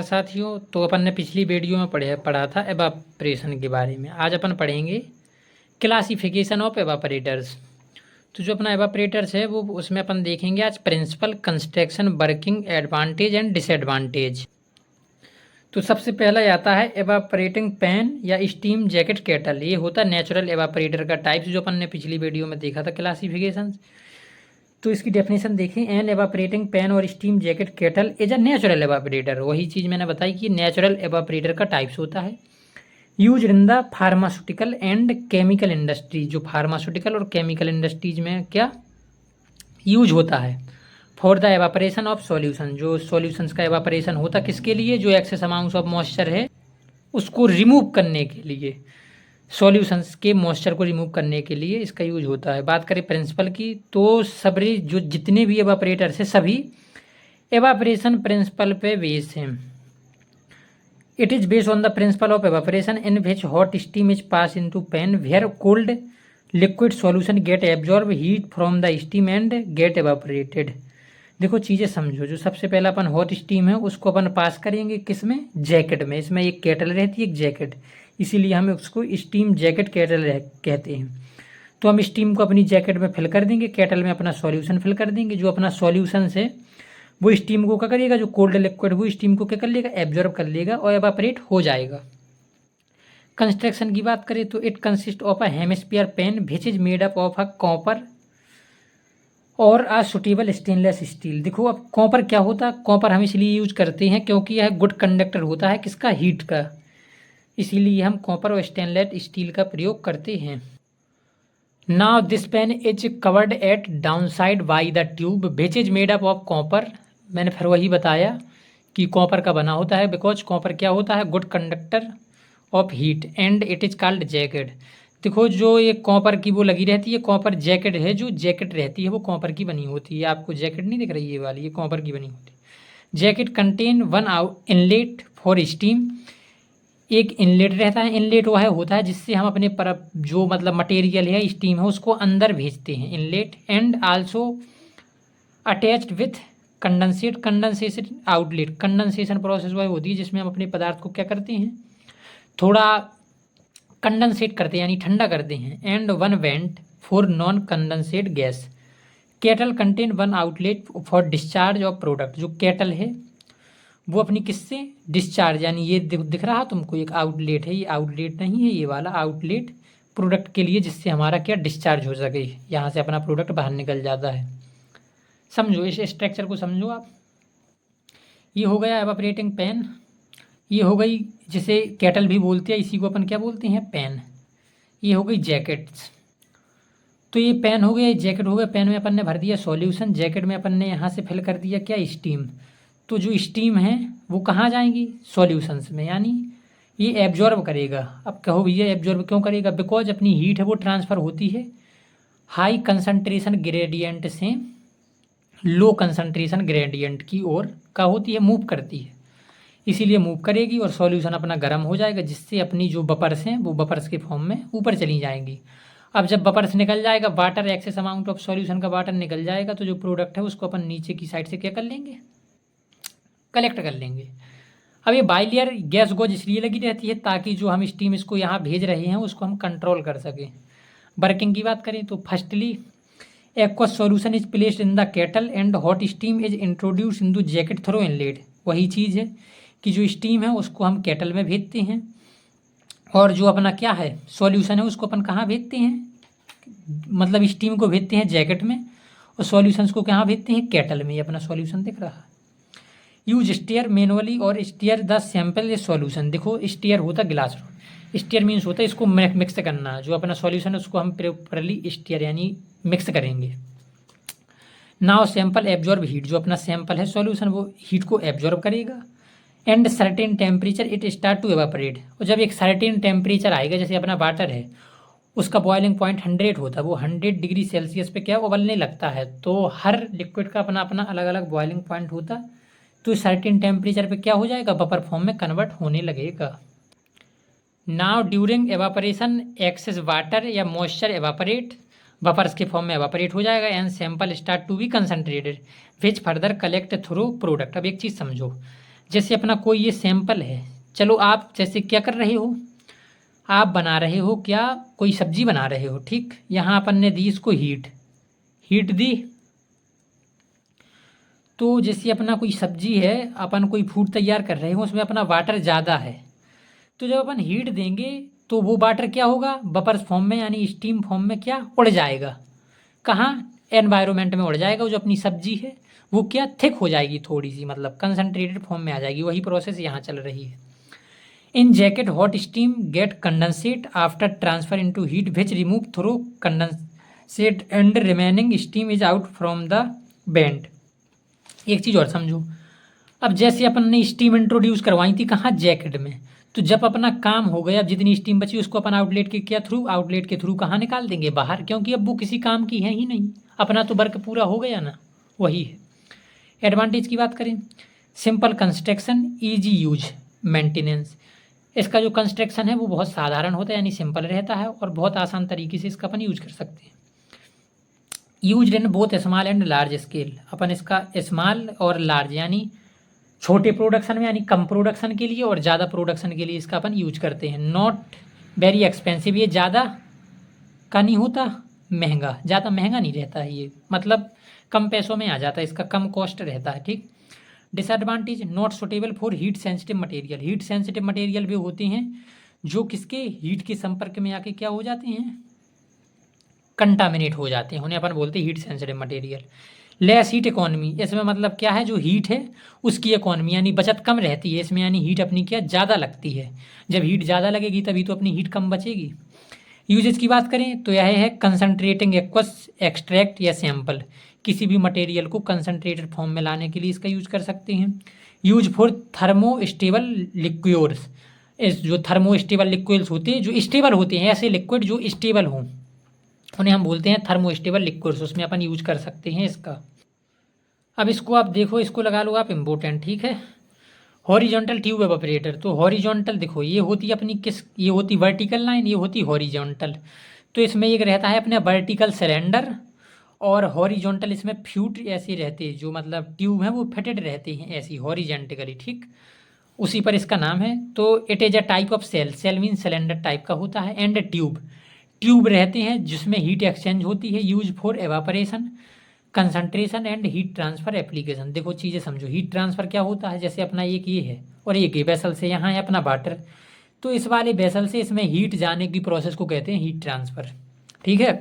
साथियों, तो अपन ने पिछली वीडियो में पढ़ा था एवापरेशन के बारे में। आज अपन पढ़ेंगे क्लासिफिकेशन ऑफ एवापरेटर्स। तो जो अपना एवापरेटर्स है वो उसमें अपन देखेंगे आज principle, construction, working, advantage and disadvantage. तो सबसे पहला आता है एवापरेटिंग पैन या स्टीम जैकेट केटल। ये होता है नेचुरल एवापरेटर का टाइप्स, जो अपन ने पिछली वीडियो में देखा था क्लासिफिकेशन। तो इसकी डेफिनेशन देखें, एन एवापरेटिंग पैन और steam jacket kettle is a natural evaporator. वही चीज़ मैंने बताई कि नेचुरल एवापरेटर का टाइप्स होता है। Use in the pharmaceutical and chemical industry. जो फार्मास्यूटिकल और केमिकल इंडस्ट्रीज में क्या यूज होता है। For the evaporation of solution. जो सॉल्यूशंस का एवापरेशन होता किसके लिए, जो एक्सेस अमाउंट्स ऑफ मॉइस्चर है उसको रिमूव करने के लिए, सॉल्यूशंस के मॉइस्चर को रिमूव करने के लिए इसका यूज होता है। बात करें प्रिंसिपल की, तो सभी जो जितने भी एवापरेटर्स हैं सभी एवापरेशन प्रिंसिपल पे बेस्ड हैं। It is based on the principle of evaporation in which hot steam is pass into pan where cold liquid solution get absorb heat from the steam and get evaporated. देखो चीज़ें समझो। जो सबसे पहला अपन hot steam है उसको अपन पास करेंगे किस में, जैकेट में। इसमें एक केटल रहती है, एक जैकेट, इसीलिए हम उसको स्टीम जैकेट केटल कहते हैं। तो हम स्टीम को अपनी जैकेट में फिल कर देंगे, केटल में अपना सॉल्यूशन फिल कर देंगे। जो अपना सॉल्यूशन है वो स्टीम को क्या करेगा, जो कोल्ड लिक्विड वो स्टीम को क्या कर लेगा, एब्जॉर्ब कर लेगा और एवापरेट हो जाएगा। कंस्ट्रक्शन की बात करें तो it consist of a hemisphere pan which is made up of a copper और आ सुटेबल स्टेनलेस स्टील। देखो अब कॉपर क्या होता है, कॉपर हम इसलिए यूज करते हैं क्योंकि यह गुड कंडक्टर होता है किसका, हीट का, इसीलिए हम कॉपर और स्टेनलेस स्टील का प्रयोग करते हैं। Now this pan is covered at down side by the tube which is made up of copper. मैंने फिर वही बताया कि कॉपर का बना होता है, बिकॉज कॉपर क्या होता है, good conductor of heat and it is called jacket. देखो जो ये कॉपर की वो लगी रहती है, कॉपर जैकेट है, जो जैकेट रहती है वो कॉपर की बनी होती है। आपको जैकेट नहीं दिख रही है ये वाली, ये कॉपर की बनी होती है। Jacket contain one inlet for steam. एक इनलेट रहता है, इनलेट वह होता है जिससे हम अपने पर जो मतलब मटेरियल है, स्टीम है, उसको अंदर भेजते हैं, inlet. And also attached with condensate, condensation outlet. Condensation process वह होती है जिसमें हम अपने पदार्थ को क्या करते हैं, थोड़ा कंडेंसेट करते हैं यानी ठंडा करते हैं। And one went for non condensate gas. Kettle contain one outlet for discharge of product. जो केटल है वो अपनी किससे डिस्चार्ज, यानी ये दिख रहा तुमको एक आउटलेट है, ये आउटलेट नहीं है, ये वाला आउटलेट प्रोडक्ट के लिए, जिससे हमारा क्या डिस्चार्ज हो सके, यहाँ से अपना प्रोडक्ट बाहर निकल जाता है। समझो इस स्ट्रक्चर को, समझो आप। ये हो गया एवापरेटिंग पैन, ये हो गई जिसे केटल भी बोलते हैं, इसी को अपन क्या बोलते हैं, पैन। ये हो गई जैकेट्स। तो ये पैन हो गया, ये जैकेट हो गया। पैन में अपन ने भर दिया सॉल्यूशन, जैकेट में अपन ने यहाँ से फिल कर दिया क्या, स्टीम। तो जो स्टीम है वो कहाँ जाएंगी, सॉल्यूशंस में, यानी ये एब्जॉर्ब करेगा। अब कहो भैया एब्जॉर्ब क्यों करेगा, बिकॉज अपनी हीट है वो ट्रांसफ़र होती है हाई कंसनट्रेशन ग्रेडियंट से लो कंसनट्रेशन ग्रेडियंट की ओर का होती है, मूव करती है, इसीलिए मूव करेगी और सॉल्यूशन अपना गर्म हो जाएगा, जिससे अपनी जो बपर्स हैं वो बपर्स के फॉर्म में ऊपर चली जाएंगी। अब जब बपर्स निकल जाएगा, water excess amount of solution का वाटर निकल जाएगा, तो जो प्रोडक्ट है उसको अपन नीचे की साइड से क्या कर लेंगे, कलेक्ट कर लेंगे। अब ये बाइलेयर गैस गोज इसलिए लगी रहती है ताकि जो हम स्टीम इसको यहाँ भेज रहे हैं उसको हम कंट्रोल कर सकें। वर्किंग की बात करें तो firstly aqueous solution is placed in the kettle and hot steam is introduce into jacket through inlet. वही चीज़ है कि जो स्टीम है उसको हम केटल में भेजते हैं और जो अपना क्या है सॉल्यूशन है उसको अपन कहाँ भेजते हैं, मतलब स्टीम को भेजते हैं जैकेट में और सॉल्यूशंस को कहाँ भेजते हैं, केटल में। ये अपना सॉल्यूशन दिख रहा है। यूज स्टेयर मैनुअली और stir the sample a solution. देखो स्टेयर होता ग्लास रॉड, स्टेयर मीन्स होता है इसको मिक्स करना। जो अपना सॉल्यूशन है उसको हम प्रॉपरली स्टेयर यानी मिक्स करेंगे। Now sample absorb heat. जो अपना सैंपल है सॉल्यूशन वो हीट को एब्जॉर्ब करेगा। And certain temperature it start to evaporate. और जब एक सर्टेन टेम्परेचर आएगा, जैसे अपना वाटर है उसका बॉइलिंग पॉइंट 100 होता है, वो 100 डिग्री सेल्सियस पे क्या उबलने लगता है। तो हर लिक्विड का अपना अपना अलग अलग बॉइलिंग पॉइंट होता है, तो सर्टेन टेम्परेचर पे क्या हो जाएगा, बपर फॉर्म में कन्वर्ट होने लगेगा। Now during evaporation excess water या मॉइस्चर एवापरेट, बफर्स के फॉर्म में एवापरेट हो जाएगा। And sample start to be concentrated which further collect through product. अब एक चीज़ समझो, जैसे अपना कोई ये सैंपल है, चलो आप जैसे क्या कर रहे हो, आप बना रहे हो क्या, कोई सब्जी बना रहे हो, ठीक। यहाँ अपन ने दी इसको हीट, हीट दी, तो जैसे अपना कोई सब्जी है, अपन कोई फूड तैयार कर रहे हो, उसमें अपना वाटर ज़्यादा है, तो जब अपन हीट देंगे तो वो वाटर क्या होगा, बपर्स फॉर्म में यानी स्टीम फॉर्म में क्या उड़ जाएगा, कहाँ, एनवायरनमेंट में उड़ जाएगा। वो जो अपनी सब्जी है वो क्या थिक हो जाएगी थोड़ी सी, मतलब कंसनट्रेटेड फॉर्म में आ जाएगी। वही प्रोसेस यहाँ चल रही है। In jacket hot steam get condensate after transfer into heat which remove through condensate and remaining steam is out from the vent. एक चीज़ और समझो, अब जैसे अपन ने स्टीम इंट्रोड्यूस करवाई थी कहाँ, जैकेट में, तो जब अपना काम हो गया, अब जितनी स्टीम बची उसको अपन आउटलेट के क्या थ्रू, आउटलेट के थ्रू कहाँ निकाल देंगे, बाहर, क्योंकि अब वो किसी काम की है ही नहीं, अपना तो वर्क पूरा हो गया ना। वही है। एडवांटेज की बात करें, simple construction, easy use, maintenance. इसका जो कंस्ट्रक्शन है वो बहुत साधारण होता है, यानी सिंपल रहता है, और बहुत आसान तरीके से इसका अपन यूज कर सकते हैं। Use in both small and large scale, अपन इसका स्मॉल और लार्ज यानी छोटे प्रोडक्शन में यानी कम प्रोडक्शन के लिए और ज़्यादा प्रोडक्शन के लिए इसका अपन यूज करते हैं। नॉट वेरी एक्सपेंसिव, ये ज़्यादा का नहीं होता महंगा, ज़्यादा महंगा नहीं रहता है ये, मतलब कम पैसों में आ जाता है, इसका कम कॉस्ट रहता है, ठीक। Disadvantage, not suitable for heat sensitive material. Heat sensitive material भी होते हैं जो किसके हीट के संपर्क में आके क्या हो जाते हैं, कंटामिनेट हो जाते हैं, उन्हें अपन बोलते हैं heat sensitive material. Less heat economy, इसमें मतलब क्या है, जो हीट है उसकी इकोनॉमी यानी बचत कम रहती है इसमें, यानी हीट अपनी क्या ज़्यादा लगती है। जब हीट ज़्यादा लगेगी तभी तो अपनी हीट कम बचेगी। यूजेज की बात करें तो यह है कंसनट्रेटिंग एक्वस एक्सट्रैक्ट या सैंपल, किसी भी मटेरियल को कंसनट्रेटेड फॉर्म में लाने के लिए इसका यूज कर सकते हैं। Use for thermo stable liquids, इस जो थर्मो स्टेबल लिक्विड्स होते हैं, जो स्टेबल होते हैं, ऐसे लिक्विड जो स्टेबल हों उन्हें हम बोलते हैं थर्मो स्टेबल लिक्विड्स, उसमें अपन यूज कर सकते हैं इसका। अब इसको आप देखो, इसको लगा लो आप इम्पोर्टेंट, ठीक है। हॉरिजॉन्टल ट्यूब एवापोरेटर, तो हॉरिजॉन्टल देखो ये होती है अपनी किस, ये होती वर्टिकल लाइन, ये होती हॉरिजॉन्टल। तो इसमें एक रहता है अपने वर्टिकल सिलेंडर और हॉरिजॉन्टल इसमें फ्यूट ऐसे रहते हैं, जो मतलब ट्यूब हैं वो फिटेड रहते हैं ऐसी हॉरिजॉन्टली, ठीक, उसी पर इसका नाम है। तो it is a type of shell, shell mean cylinder type का होता है। एंड ट्यूब, ट्यूब रहते हैं जिसमें हीट एक्सचेंज होती है। Use for evaporation, concentration and heat transfer application. देखो चीज़ें समझो, हीट ट्रांसफ़र क्या होता है, जैसे अपना एक ये है और एक ये वेसल से यहाँ है अपना वाटर, तो इस वाले वेसल से इसमें हीट जाने की प्रोसेस को कहते हैं हीट ट्रांसफ़र, ठीक है।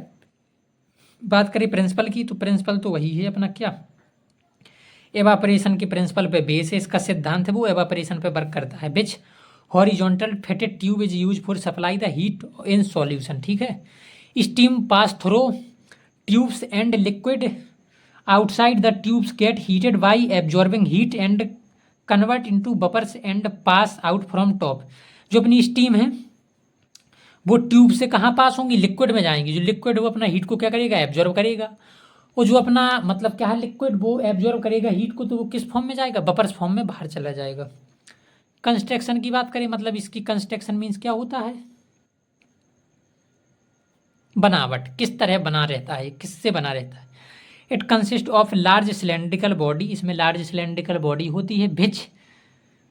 बात करें प्रिंसिपल की, तो प्रिंसिपल तो वही है अपना क्या, एवापोरेशन के प्रिंसिपल पे बेस है, इसका सिद्धांत है वो एवापोरेशन पे वर्क करता है। Which horizontal fitted tube is use for supply the heat in solution, ठीक है। Steam pass through tubes and liquid outside the tubes get heated by absorbing heat and convert into vapors and pass out from top। जो अपनी steam है वो tube से कहाँ पास होंगी, liquid में जाएंगी। जो लिक्विड वो अपना हीट को क्या करेगा, एब्जॉर्व करेगा। और जो अपना मतलब क्या है लिक्विड, वो एब्जॉर्व करेगा हीट को, तो वो किस फॉर्म में जाएगा, वपर्स फॉर्म में बाहर चला जाएगा। कंस्ट्रक्शन की बात करें, मतलब इसकी कंस्ट्रक्शन मीन्स क्या होता है, बनावट, किस तरह बना रहता है, किससे बना रहता है। It consist of large cylindrical body, इसमें लार्ज सिलेंड्रिकल बॉडी होती है। Which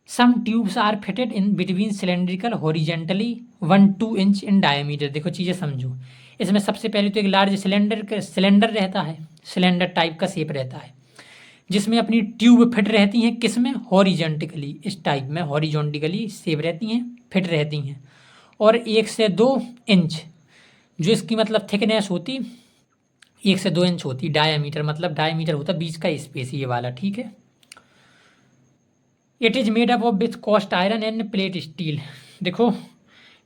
some tubes are fitted in between cylindrical horizontally 1-2 inch in diameter. देखो चीज़ें समझो, इसमें सबसे पहले तो एक लार्ज सिलेंडर रहता है, सिलेंडर टाइप का शेप रहता है, जिसमें अपनी ट्यूब फिट रहती हैं, किस में, हॉरिजेंटिकली, इस टाइप में हॉरिजॉन्टिकली शेप रहती हैं, फिट रहती हैं। और 1 से 2 इंच जो इसकी मतलब थिकनेस होती, 1 से 2 इंच होती। डायामीटर मतलब डायामीटर होता बीच का स्पेस, ये वाला, ठीक है। It is made up of with cost iron end plate steel. देखो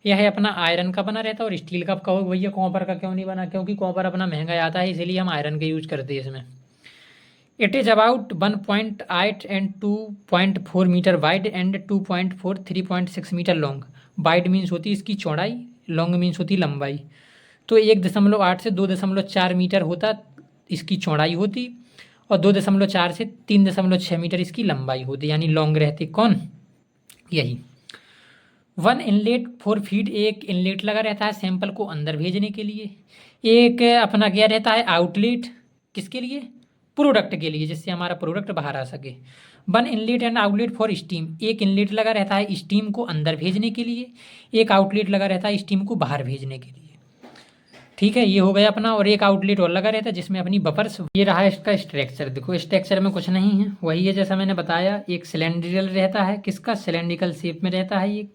यह है अपना आयरन का बना रहता है, और स्टील का कहो भैया कॉपर का क्यों नहीं बना, क्योंकि कॉपर अपना महंगा आता है, इसीलिए हम आयरन का यूज करते हैं इसमें। It is about 1.8 and 2.4 metre wide and 2.4 3.6 metre long. Wide means होती है इसकी चौड़ाई, लॉन्ग मीन्स होती लंबाई। तो 1.8 से 2.4 मीटर होता इसकी चौड़ाई होती, और 2.4 से 3.6 मीटर इसकी लंबाई होती, यानी लॉन्ग रहती। कौन, यही। 1 इनलेट फॉर फीड, एक इनलेट लगा रहता है सैंपल को अंदर भेजने के लिए। एक अपना क्या रहता है, आउटलेट, किसके लिए, प्रोडक्ट के लिए, जिससे हमारा प्रोडक्ट बाहर आ सके। 1 inlet and outlet for steam, एक इनलेट लगा रहता है स्टीम को अंदर भेजने के लिए, एक आउटलेट लगा रहता है स्टीम को बाहर भेजने के लिए। ठीक है, ये हो गया अपना। और एक आउटलेट और लगा रहता है जिसमें अपनी बफर्स। ये रहा इसका स्ट्रक्चर। देखो स्ट्रक्चर में कुछ नहीं है, वही है जैसा मैंने बताया। एक सिलेंड्रिकल रहता है, किसका, सिलेंड्रिकल शेप में रहता है।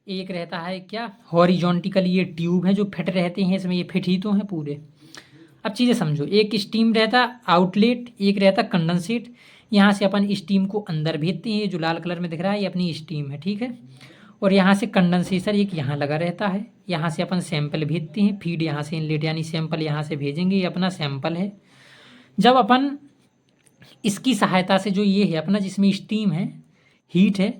एक रहता है क्या, हॉरिजॉन्टिकल, ये ट्यूब है जो फिट रहते हैं इसमें, ये फिट ही तो हैं पूरे। अब चीज़ें समझो, एक स्टीम रहता आउटलेट, एक रहता कंडेंसेट। यहाँ से अपन स्टीम को अंदर भेजते हैं, जो लाल कलर में दिख रहा है ये अपनी स्टीम है, ठीक है। और यहाँ से कंडेंसेटर एक यहाँ लगा रहता है, यहाँ से अपन सैंपल भेजते हैं, फीड यहाँ से इनलेट यानी सैंपल यहाँ से भेजेंगे, ये अपना सैंपल है। जब अपन इसकी सहायता से, जो ये है अपना जिसमें स्टीम है, हीट है,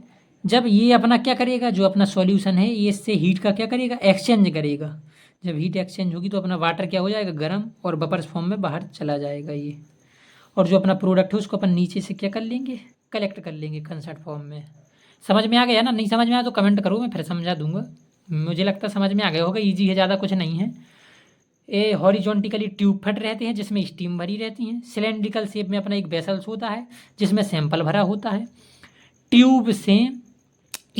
जब ये अपना क्या करेगा, जो अपना सॉल्यूशन है ये इससे हीट का क्या करेगा, एक्सचेंज करेगा। जब हीट एक्सचेंज होगी तो अपना वाटर क्या हो जाएगा, गर्म, और बबल्स फॉर्म में बाहर चला जाएगा ये। और जो अपना प्रोडक्ट है उसको अपन नीचे से क्या कर लेंगे, कलेक्ट कर लेंगे कंसर्ट फॉर्म में। समझ में आ गया ना? नहीं समझ में आया तो कमेंट करो, मैं फिर समझा दूंगा। मुझे लगता है समझ में आ गया होगा, ईजी है, ज़्यादा कुछ नहीं है। ये हॉरिजॉन्टिकली ट्यूब फट रहते हैं जिसमें स्टीम भरी रहती हैं। सिलेंड्रिकल शेप में अपना एक वेसल्स होता है जिसमें सैंपल भरा होता है। ट्यूब से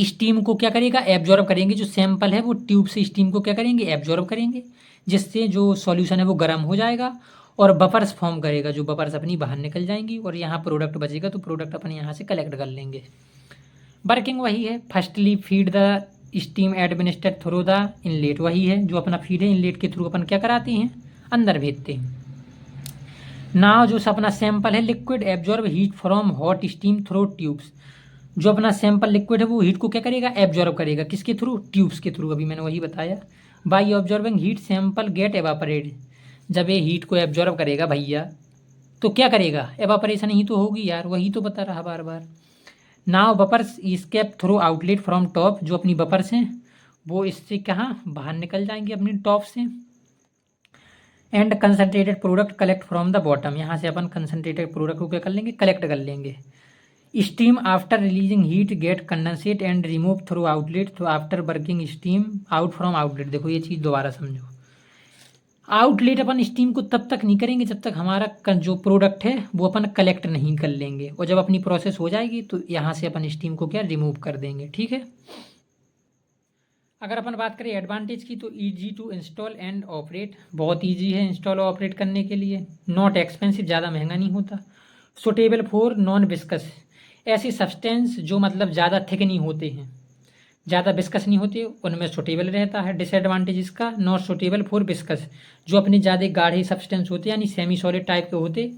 स्टीम को क्या करेगा, एब्जॉर्ब करेंगे। जो सैंपल है वो ट्यूब से स्टीम को क्या करेंगे, एब्जॉर्ब करेंगे, जिससे जो सॉल्यूशन है वो गर्म हो जाएगा और बफर्स फॉर्म करेगा। जो बफर्स अपनी बाहर निकल जाएंगी और यहाँ प्रोडक्ट बचेगा, तो प्रोडक्ट अपन यहाँ से कलेक्ट कर लेंगे। वर्किंग वही है। Firstly feed the steam administered through the inlet, वही है जो अपना फीड है, इनलेट के थ्रू अपन क्या कराते हैं, अंदर भेजते हैं। नाउ जो अपना सैंपल है liquid absorb heat from hot steam through tubes, जो अपना सैंपल लिक्विड है वो हीट को क्या करेगा, एब्जॉर्ब करेगा। किसके थ्रू, ट्यूब्स के थ्रू, अभी मैंने वही बताया। By absorbing heat sample get evaporate, जब ये हीट को एब्जॉर्ब करेगा भैया तो क्या करेगा, एवापोरेशन ही तो होगी यार, वही तो बता रहा बार बार। Now vapours escape through outlet from top, जो अपनी बफर्स हैं वो इससे कहाँ बाहर निकल जाएंगे अपनी टॉप से। And concentrated product collect from the bottom, यहाँ से अपन कंसनट्रेटेड प्रोडक्ट को क्या कर लेंगे, कलेक्ट कर लेंगे। Steam after releasing heat get condensate and remove through outlet, through after working steam out from outlet. देखो ये चीज़ दोबारा समझो, आउटलेट अपन स्टीम को तब तक नहीं करेंगे जब तक हमारा जो प्रोडक्ट है वो अपन कलेक्ट नहीं कर लेंगे, और जब अपनी प्रोसेस हो जाएगी तो यहाँ से अपन स्टीम को क्या रिमूव कर देंगे, ठीक है। अगर अपन बात करें एडवांटेज की, तो easy to install and operate, बहुत ईजी है इंस्टॉल और ऑपरेट करने के लिए। नॉट एक्सपेंसिव, ज़्यादा महंगा नहीं होता। सुटेबल फॉर नॉन विस्कस, ऐसे सब्सटेंस जो मतलब ज़्यादा थिक नहीं होते हैं, ज़्यादा विस्कस नहीं होते, उनमें सुटेबल रहता है। डिसएडवांटेज इसका, नॉट सुटेबल फॉर विस्कस, जो अपने ज़्यादा गाढ़े सब्सटेंस होते हैं यानी सेमी सॉलिड टाइप के होते,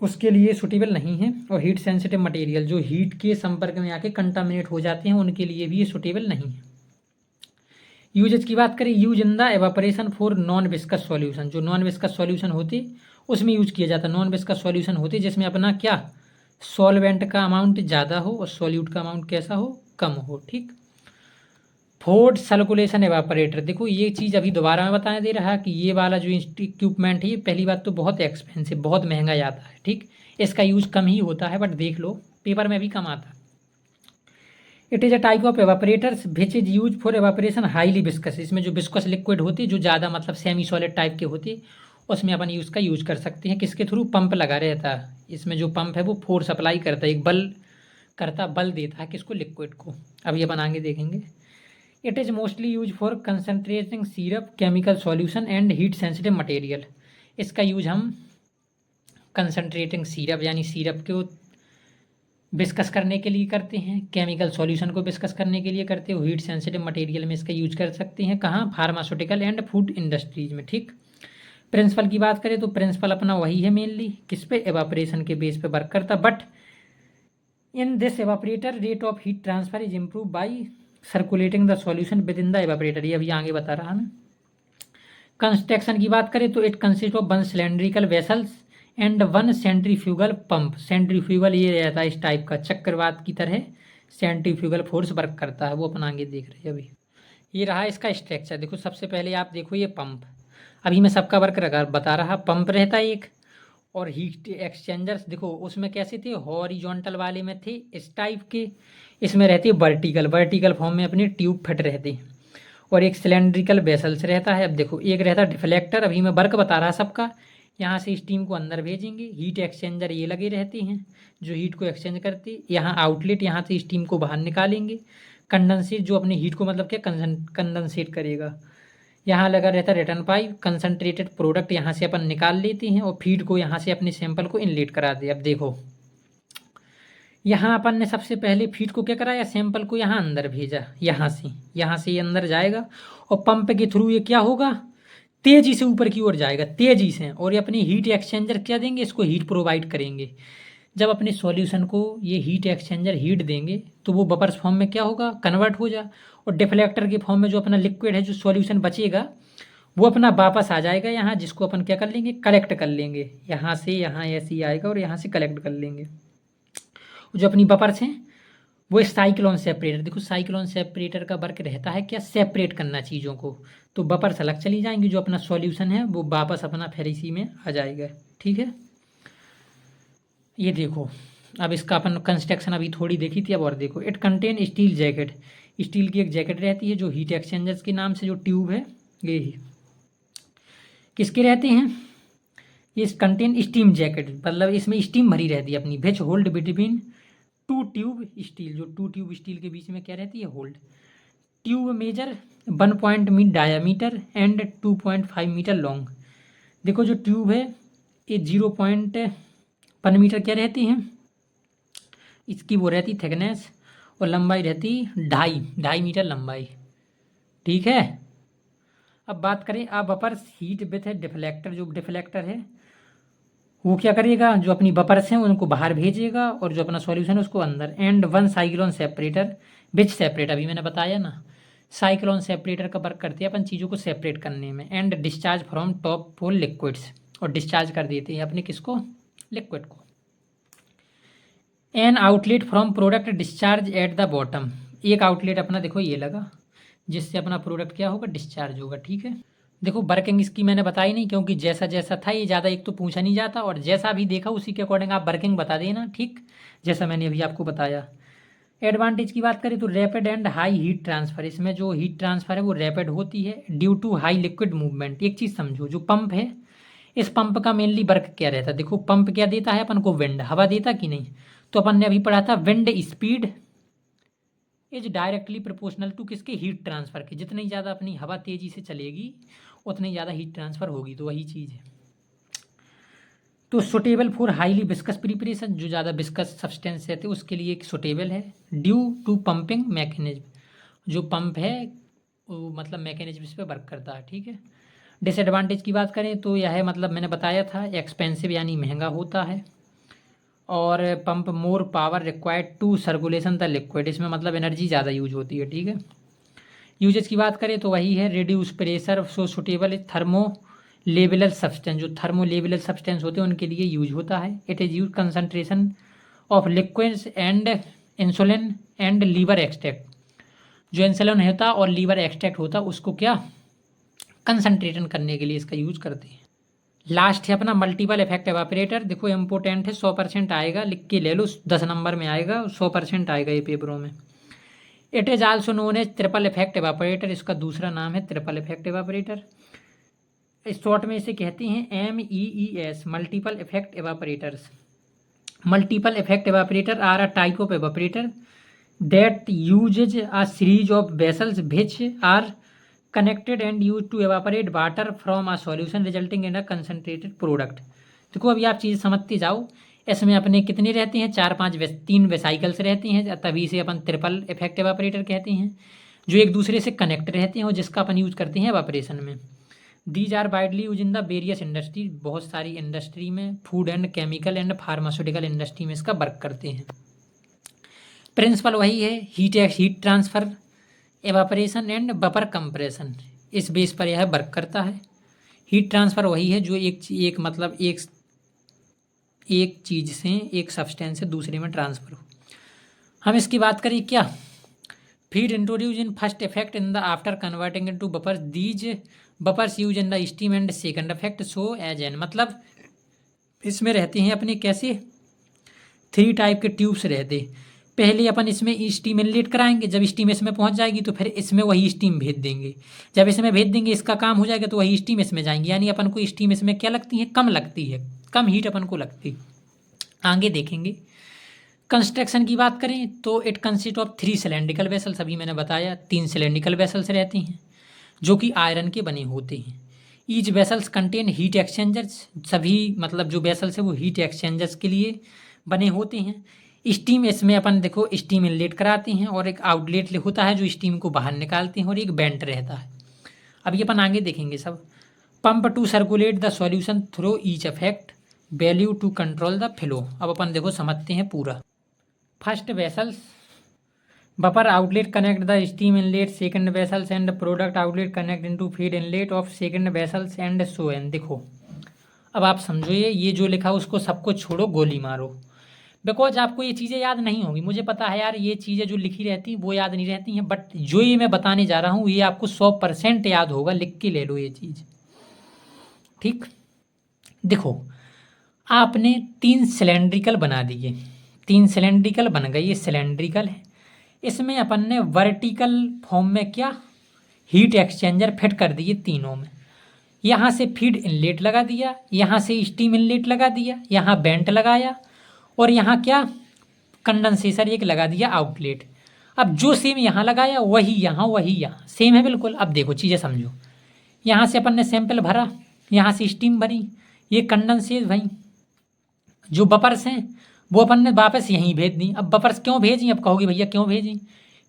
उसके लिए सुटेबल नहीं है। और हीट सेंसिटिव मटेरियल, जो हीट के संपर्क में आके कंटामिनेट हो जाते हैं, उनके लिए भी ये सुटेबल नहीं है। यूजेज की बात करें, use in the evaporation for non viscous solution, जो नॉन विस्कस सॉल्यूशन होते उसमें यूज किया जाता है। नॉन विस्कस सॉल्यूशन होते जिसमें अपना क्या, सॉल्वेंट का अमाउंट ज़्यादा हो और सॉल्यूट का अमाउंट कैसा हो, कम हो, ठीक। फोर्ड सर्कुलेशन एवापोरेटर, देखो ये चीज़ अभी दोबारा मैं बताने दे रहा कि ये वाला जो इक्विपमेंट है ये पहली बात तो बहुत एक्सपेंसिव, बहुत महंगा जाता है, ठीक। इसका यूज़ कम ही होता है, बट देख लो पेपर में भी कम आता है। It is a type of evaporators which is use for evaporation highly viscous, इसमें जो विस्कस लिक्विड होती है जो ज़्यादा मतलब सेमी सॉलिड टाइप के होती है, उसमें अपन उसका यूज कर सकते हैं। किसके थ्रू, पंप लगा रहता है इसमें, जो पंप है वो फोर्स अप्लाई करता है, एक बल देता है किसको, लिक्विड को। अभी अपन आगे देखेंगे। It is mostly use for concentrating syrup, chemical solution and heat sensitive material, इसका यूज हम कंसनट्रेटिंग सिरप यानी सिरप को डिस्कस करने के लिए करते हैं, केमिकल सॉल्यूशन को डिस्कस करने के लिए करते हो, हीट सेंसिटिव मटेरियल में इसका यूज कर सकते हैं। कहाँ, फार्मास्यूटिकल एंड फूड इंडस्ट्रीज में, ठीक। प्रिंसिपल की बात करें तो प्रिंसिपल अपना वही है मेनली, किस पे, एवापोरेशन के बेस पे वर्क करता। But in this evaporator rate of heat transfer is improve by circulating the solution with in the evaporator, ये अभी आगे बता रहा मैं। कंस्ट्रक्शन की बात करें तो it consist of 1 cylindrical vessels and 1 centrifugal pump. Centrifugal ये रहता है इस टाइप का, चक्रवात की तरह सेंट्रीफ्यूगल फोर्स वर्क करता है, वो अपन आगे देख रहे हैं। अभी ये रहा इसका स्ट्रक्चर। देखो सबसे पहले आप देखो ये पंप, अभी मैं सबका वर्क बता रहा। पंप रहता है एक, और हीट एक्सचेंजर्स देखो उसमें कैसे थे, हॉरिजॉन्टल वाले में थे इस टाइप के, इसमें रहती है वर्टिकल फॉर्म में अपने ट्यूब फिट रहते हैं। और एक सिलेंड्रिकल वेसल्स रहता है। अब देखो एक रहता है डिफ्लेक्टर, अभी मैं वर्क बता रहा सबका। यहाँ से स्टीम को अंदर भेजेंगे। हीट एक्सचेंजर ये लगे रहते हैं जो हीट को एक्सचेंज करते। यहाँ आउटलेट, यहाँ से स्टीम को बाहर निकालेंगे। कंडेंसेट जो अपनी हीट को मतलब क्या कंडेंसेट करेगा। यहाँ लगा रहता है रिटर्न पाइप, कंसनट्रेटेड प्रोडक्ट यहाँ से अपन निकाल लेते हैं और फीड को यहाँ से अपने सैंपल को इनलेट करा दे। अब देखो यहाँ अपन ने सबसे पहले फीड को क्या कराया, सैंपल को यहाँ अंदर भेजा। यहाँ से ये अंदर जाएगा और पंप के थ्रू ये क्या होगा, तेजी से ऊपर की ओर जाएगा, तेजी से। और ये अपनी हीट एक्सचेंजर क्या देंगे, इसको हीट प्रोवाइड करेंगे। जब अपने सॉल्यूशन को ये हीट एक्सचेंजर हीट देंगे तो वो बबल्स फॉर्म में क्या होगा, कन्वर्ट हो जा, और डिफ्लेक्टर के फॉर्म में जो अपना लिक्विड है, जो सॉल्यूशन बचेगा, वो अपना वापस आ जाएगा यहाँ, जिसको अपन क्या कर लेंगे, कलेक्ट कर लेंगे। यहाँ से यहाँ ऐसे ही आएगा और यहाँ से कलेक्ट कर लेंगे। जो अपनी बबल्स हैं वो साइक्लोन सेपरेटर, देखो साइक्लोन सेपरेटर का वर्क रहता है क्या, सेपरेट करना चीज़ों को। तो बबल्स अलग चली जाएंगी, जो अपना सॉल्यूशन है वो वापस अपना फिर इसी में आ जाएगा। ठीक है, ये देखो अब इसका अपन कंस्ट्रक्शन अभी थोड़ी देखी थी, अब और देखो। It contain steel jacket, steel की एक जैकेट रहती है जो हीट एक्सचेंजर्स के नाम से जो ट्यूब है ये ही किसके रहते हैं, ये कंटेन स्टीम जैकेट, मतलब इसमें स्टीम भरी रहती है अपनी, which hold between two tube steel, जो टू ट्यूब स्टील के बीच में क्या रहती है, hold. Tube measure 1 metre diameter and 2.5 metre long. देखो जो ट्यूब है ये 0.1 मीटर क्या रहती है, इसकी वो रहती थिकनेस, और लंबाई रहती 2.5 मीटर लंबाई। ठीक है, अब बात करें अब बबल्स हीट विथ है डिफ्लेक्टर, जो डिफ्लेक्टर है वो क्या करेगा, जो अपनी बबल्स हैं उनको बाहर भेजेगा और जो अपना सॉल्यूशन है उसको अंदर। And 1 cyclone separator which separate, अभी मैंने बताया ना, साइक्लोन सेपरेटर का वर्क करते हैं अपन चीज़ों को सेपरेट करने में। And discharge from top for liquids, और डिस्चार्ज कर देते हैं अपने किसको, लिक्विड को। An outlet from product discharge at the bottom, एक आउटलेट अपना देखो ये लगा जिससे अपना प्रोडक्ट क्या होगा, डिस्चार्ज होगा। ठीक है, देखो वर्किंग इसकी मैंने बताई नहीं, क्योंकि जैसा जैसा था ये ज़्यादा एक तो पूछा नहीं जाता, और जैसा भी देखा उसी के अकॉर्डिंग आप वर्किंग बता देना। ठीक, जैसा मैंने अभी आपको बताया। एडवांटेज की बात करें तो rapid and high heat transfer, इसमें जो हीट ट्रांसफर है वो रैपिड होती है due to high liquid movement. एक चीज़ समझो, जो पंप है इस पंप का मेनली वर्क क्या रहता है, देखो पंप क्या देता है अपन को, विंड, हवा देता कि नहीं। तो अपन ने अभी पढ़ा था wind speed is directly proportional to किसके, हीट ट्रांसफर के। जितनी ज़्यादा अपनी हवा तेज़ी से चलेगी उतनी ज़्यादा हीट ट्रांसफ़र होगी, तो वही चीज़ है। तो suitable for highly viscous preparation, जो ज़्यादा विस्कस सब्सटेंस रहते हैं उसके लिए एक सुटेबल है। ड्यू टू पंपिंग मैकेनिज्म, जो पंप है वो मतलब मैकेनिज्म इस पर वर्क करता है। ठीक है, डिसएडवांटेज की बात करें तो यह है, मतलब मैंने बताया था एक्सपेंसिव यानी महंगा होता है, और pump more power required to circulation the liquid, इसमें मतलब एनर्जी ज़्यादा यूज होती है। ठीक है, यूजेज की बात करें तो वही है, reduce pressure, so suitable thermolabile substance, जो थर्मो लेवलर सब्सटेंस होते हैं उनके लिए यूज होता है। It is use concentration of liquids and insulin and liver extract, जो इंसुलिन होता और लीवर एक्सट्रैक्ट होता उसको क्या कंसनट्रेशन करने के लिए इसका यूज करते हैं। लास्ट है अपना मल्टीपल इफेक्ट एवापोरेटर, देखो इम्पोर्टेंट है, 100% आएगा, लिख के ले लो, 10 नंबर में आएगा, 100% आएगा ये पेपरों में। It is also known as triple effect evaporator, इसका दूसरा नाम है ट्रिपल इफेक्ट एवापोरेटर। शॉर्ट में इसे कहते हैं MEES, multiple effect evaporators. Multiple effect evaporator are a type of evaporator that uses a series of vessels which are connected and use to evaporate water from a solution resulting in a concentrated product. देखो अभी आप चीज़ समझते जाओ, इसमें अपने कितने रहते हैं, 4-5 3 वेसाइकल्स रहते हैं, तभी से अपन ट्रिपल इफेक्ट एवापोरेटर कहते हैं, जो एक दूसरे से कनेक्ट रहते हैं और जिसका अपन यूज करते हैं एवापोरेशन में। These are widely use in the various industry, बहुत सारी इंडस्ट्री में, food and chemical and pharmaceutical industry में इसका वर्क करते हैं। प्रिंसिपल वही है, heat transfer, evaporation and vapour compression, इस बेस पर यह वर्क करता है। हीट ट्रांसफ़र वही है जो एक चीज़ से, एक सब्सटेंस से दूसरे में ट्रांसफ़र हो। हम इसकी बात करें क्या, feed introduce in first effect in the after converting into vapour, these vapours use in the steam and second effect so as an, मतलब इसमें रहते हैं अपने कैसे 3 टाइप के ट्यूब्स रहते। पहले अपन इसमें स्टीम इनलेट कराएंगे, जब स्टीम इसमें पहुंच जाएगी तो फिर इसमें वही स्टीम भेज देंगे, जब इसमें भेज देंगे इसका काम हो जाएगा तो वही स्टीम इसमें जाएंगी, यानी अपन को स्टीम इसमें क्या लगती है, कम लगती है, कम हीट अपन को लगती। आगे देखेंगे। कंस्ट्रक्शन की बात करें तो it consist of 3 cylindrical vessels, अभी मैंने बताया 3 सिलेंड्रिकल वेसल्स रहते हैं जो कि आयरन के बने होते हैं। Each vessels contain heat exchangers, सभी मतलब जो वेसल्स है वो हीट एक्सचेंजर्स के लिए बने होते हैं। स्टीम इसमें अपन देखो स्टीम इनलेट कराते हैं और एक आउटलेट होता है जो स्टीम को बाहर निकालते हैं और एक बेंट रहता है। अब ये अपन आगे देखेंगे सब। Pump to circulate the solution through each effect valve to control the flow. अब अपन देखो समझते हैं पूरा। First vessels vapour outlet connect the steam inlet, second vessels and product outlet connect into feed inlet of second vessels and so on. देखो अब आप समझो ये जो लिखा उसको सबको छोड़ो, गोली मारो, बिकॉज आपको ये चीज़ें याद नहीं होगी। मुझे पता है यार ये चीज़ें जो लिखी रहती वो याद नहीं रहती हैं, बट जो ये मैं बताने जा रहा हूँ ये आपको 100% याद होगा, लिख के ले लो ये चीज़, ठीक। देखो आपने 3 सिलेंड्रिकल बना दिए, 3 सिलेंड्रिकल बन गए, ये सिलेंड्रिकल है। इसमें अपन ने वर्टिकल फॉर्म में क्या हीट एक्सचेंजर फिट कर दिए तीनों में। यहाँ से फीड इनलेट लगा दिया, यहाँ से स्टीम इनलेट लगा दिया, यहाँ बेंट लगाया और यहाँ क्या कंडेंसेटर एक लगा दिया आउटलेट। अब जो सेम यहाँ लगाया वही यहाँ सेम है बिल्कुल। अब देखो चीज़ें समझो, यहाँ से अपन ने सैंपल भरा, यहाँ से स्टीम भरी, ये कंडेंसेट भाई जो बफर्स हैं वो अपन ने वापस यहीं भेज दी। अब बफर्स क्यों भेजी, अब कहोगे भैया क्यों भेजी,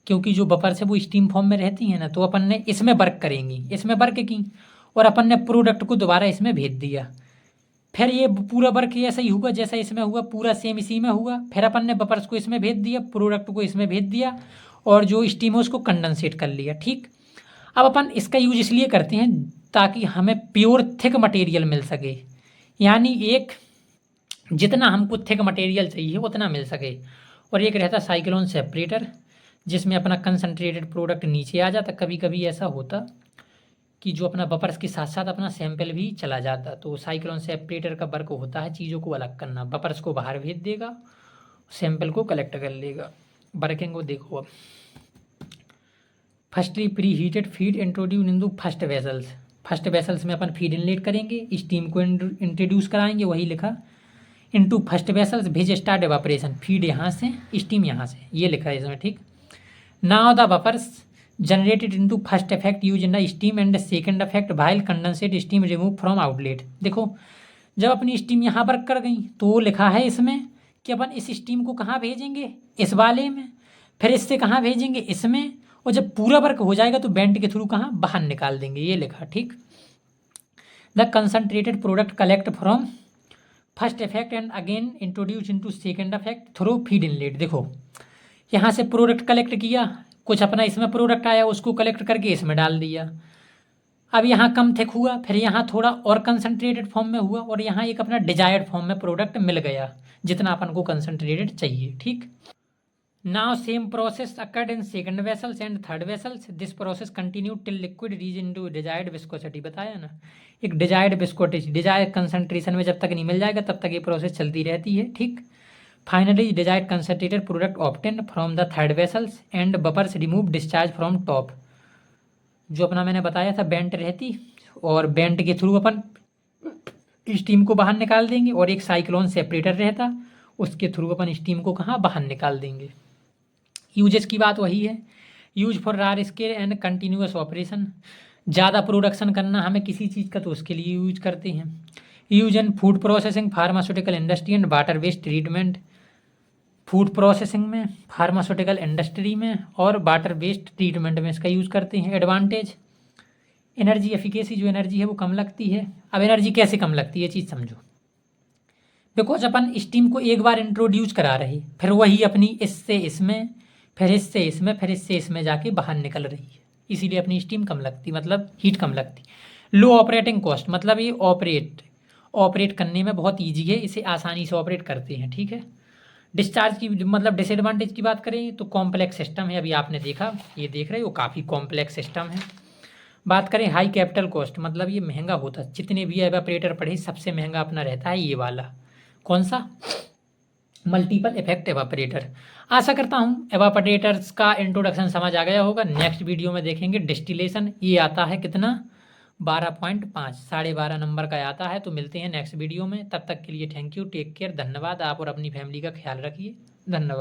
क्योंकि जो बफर्स है वो स्टीम फॉर्म में रहती हैं ना, तो अपन ने इसमें वर्क करेंगी, इसमें वर्क की और अपन ने प्रोडक्ट को दोबारा इसमें भेज दिया। फिर ये पूरा वर्क ऐसा ही हुआ जैसा इसमें हुआ, पूरा सेम इसी में हुआ। फिर अपन ने बफर्स को इसमें भेज दिया, प्रोडक्ट को इसमें भेज दिया और जो स्टीम है उसको कंडेंसेट कर लिया, ठीक। अब अपन इसका यूज इसलिए करते हैं ताकि हमें प्योर थिक मटेरियल मिल सके, यानी एक जितना हमको थिक मटेरियल चाहिए उतना मिल सके। और एक रहता साइक्लोन सेपरेटर जिसमें अपना कंसनट्रेटेड प्रोडक्ट नीचे आ जाता। कभी कभी ऐसा होता कि जो अपना बफर्स के साथ साथ अपना सैंपल भी चला जाता, तो साइक्लोन सेपरेटर का वर्क होता है चीज़ों को अलग करना, बफर्स को बाहर भेज देगा, सैंपल को कलेक्ट कर लेगा। वर्किंग को देखो। अब firstly pre heated feed introduce in first vessels, first vessels में अपन फीड इनलेट करेंगे, स्टीम को इंट्रोड्यूस कराएंगे, वही लिखा इनटू फर्स्ट वेसल्स भेज स्टार्ट एवापोरेशन, फीड यहाँ से स्टीम यहाँ से, ये लिखा है इसमें, ठीक। Now the buffers generated into first effect use in the steam and second effect while condensate steam remove from outlet. देखो जब अपनी स्टीम यहाँ वर्क कर गई तो वो लिखा है इसमें कि अपन इस स्टीम को कहाँ भेजेंगे, इस वाले में, फिर इससे कहाँ भेजेंगे, इसमें, और जब पूरा वर्क हो जाएगा तो बेंट के थ्रू कहाँ बाहर निकाल देंगे, ये लिखा, ठीक। The concentrated product collect from first effect and again introduce into second effect through feed inlet. देखो यहाँ से प्रोडक्ट कलेक्ट किया, कुछ अपना इसमें प्रोडक्ट आया उसको कलेक्ट करके इसमें डाल दिया। अब यहाँ कम थिक हुआ, फिर यहाँ थोड़ा और कंसनट्रेटेड फॉर्म में हुआ और यहाँ एक अपना डिजायर्ड फॉर्म में प्रोडक्ट मिल गया जितना अपन को कंसनट्रेटेड चाहिए, ठीक। Now same process occurred in second vessels and third vessels, this process continue till liquid reach into desired viscosity. बताया ना, एक डिजायर्ड विस्कोसिटी, डिजायर्ड कंसंट्रेशन में जब तक नहीं मिल जाएगा तब तक ये प्रोसेस चलती रहती है, ठीक। Finally desired concentrated product obtain from the third vessels and buffers remove discharge from top. जो अपना मैंने बताया था बेंट रहती और बेंट के थ्रू अपन स्टीम को बाहर निकाल देंगे और एक साइक्लोन सेपरेटर रहता उसके थ्रू अपन स्टीम को कहाँ बाहर निकाल देंगे। यूजेस की बात वही है, use for large scale and continuous operation, ज़्यादा प्रोडक्शन करना हमें किसी चीज़ का तो उसके लिए यूज करते हैं। Use in food processing, pharmaceutical industry and water waste treatment, food processing में, फार्मास्यूटिकल इंडस्ट्री में और वाटर वेस्ट ट्रीटमेंट में इसका यूज़ करते हैं। एडवांटेज, एनर्जी एफिकेसी, जो एनर्जी है वो कम लगती है। अब एनर्जी कैसे कम लगती है चीज़ समझो, बिकॉज अपन स्टीम को एक बार इंट्रोड्यूस करा रहे, फिर वही अपनी इससे इसमें, फिर इससे इसमें, फिर इससे इसमें जाके बाहर निकल रही है, इसीलिए अपनी स्टीम कम लगती, मतलब हीट कम लगती। लो ऑपरेटिंग कॉस्ट, मतलब ये ऑपरेट करने में बहुत ईजी है, इसे आसानी से ऑपरेट करते हैं, ठीक है। डिस्चार्ज की मतलब डिसएडवांटेज की बात करें तो कॉम्प्लेक्स सिस्टम है, अभी आपने देखा, ये देख रहे हो काफ़ी कॉम्प्लेक्स सिस्टम है। बात करें हाई कैपिटल कॉस्ट, मतलब ये महंगा होता है, जितने भी एवापोरेटर पड़े सबसे महंगा अपना रहता है ये वाला, कौन सा, मल्टीपल इफेक्ट एवापरेटर। आशा करता हूँ एवापरेटर्स का इंट्रोडक्शन समझ आ गया होगा। नेक्स्ट वीडियो में देखेंगे डिस्टिलेशन, ये आता है कितना 12.5, 12.5 नंबर का आता है। तो मिलते हैं नेक्स्ट वीडियो में, तब तक के लिए थैंक यू, टेक केयर, धन्यवाद। आप और अपनी फैमिली का ख्याल रखिए, धन्यवाद।